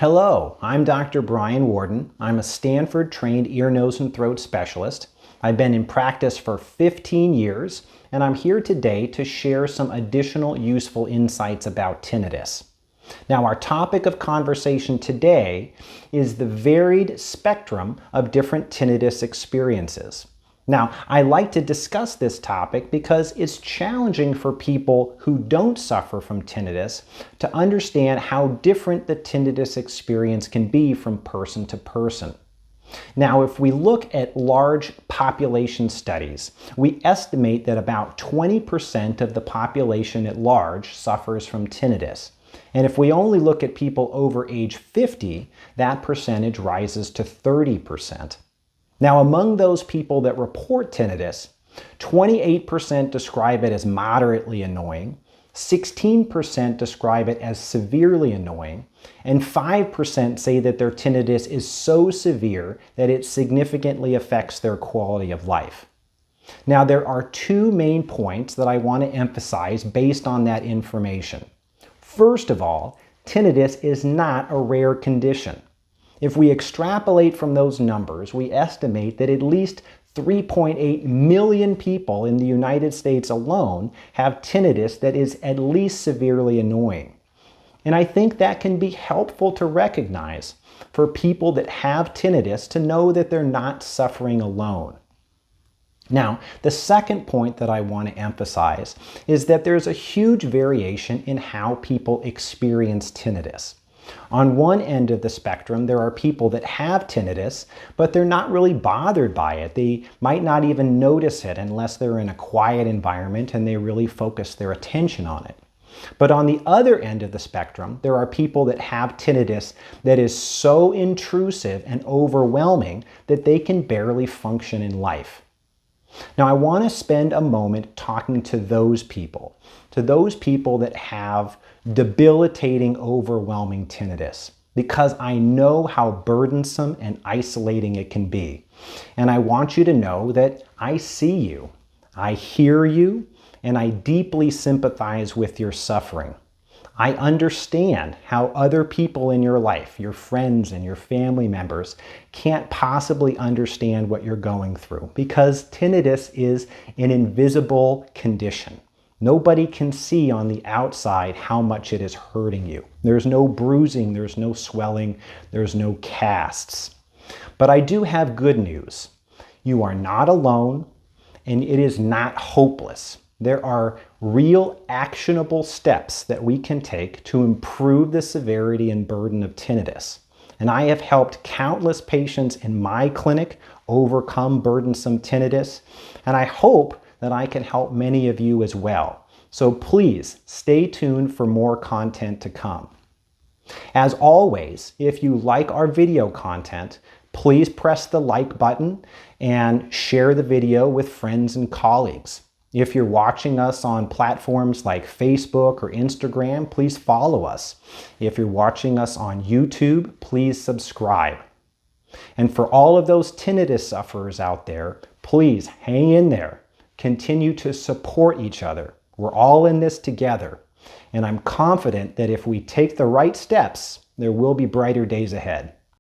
Hello, I'm Dr. Brian Worden. I'm a Stanford-trained ear, nose, and throat specialist. I've been in practice for 15 years, and I'm here today to share some additional useful insights about tinnitus. Now, our topic of conversation today is the varied spectrum of different tinnitus experiences. Now, I like to discuss this topic because it's challenging for people who don't suffer from tinnitus to understand how different the tinnitus experience can be from person to person. Now, if we look at large population studies, we estimate that about 20% of the population at large suffers from tinnitus. And if we only look at people over age 50, that percentage rises to 30%. Now, among those people that report tinnitus, 28% describe it as moderately annoying, 16% describe it as severely annoying, and 5% say that their tinnitus is so severe that it significantly affects their quality of life. Now, there are two main points that I want to emphasize based on that information. First of all, tinnitus is not a rare condition. If we extrapolate from those numbers, we estimate that at least 3.8 million people in the United States alone have tinnitus that is at least severely annoying. And I think that can be helpful to recognize for people that have tinnitus to know that they're not suffering alone. Now, the second point that I want to emphasize is that there's a huge variation in how people experience tinnitus. On one end of the spectrum, there are people that have tinnitus, but they're not really bothered by it. They might not even notice it unless they're in a quiet environment and they really focus their attention on it. But on the other end of the spectrum, there are people that have tinnitus that is so intrusive and overwhelming that they can barely function in life. Now, I want to spend a moment talking to those people that have debilitating, overwhelming tinnitus, because I know how burdensome and isolating it can be. And I want you to know that I see you, I hear you, and I deeply sympathize with your suffering. I understand how other people in your life, your friends and your family members, can't possibly understand what you're going through because tinnitus is an invisible condition. Nobody can see on the outside how much it is hurting you. There's no bruising, there's no swelling, there's no casts. But I do have good news. You are not alone, and it is not hopeless. There are real actionable steps that we can take to improve the severity and burden of tinnitus. And I have helped countless patients in my clinic overcome burdensome tinnitus, and I hope that I can help many of you as well. So please stay tuned for more content to come. As always, if you like our video content, please press the like button and share the video with friends and colleagues. If you're watching us on platforms like Facebook or Instagram, please follow us. If you're watching us on YouTube, please subscribe. And for all of those tinnitus sufferers out there, please hang in there. Continue to support each other. We're all in this together. And I'm confident that if we take the right steps, there will be brighter days ahead.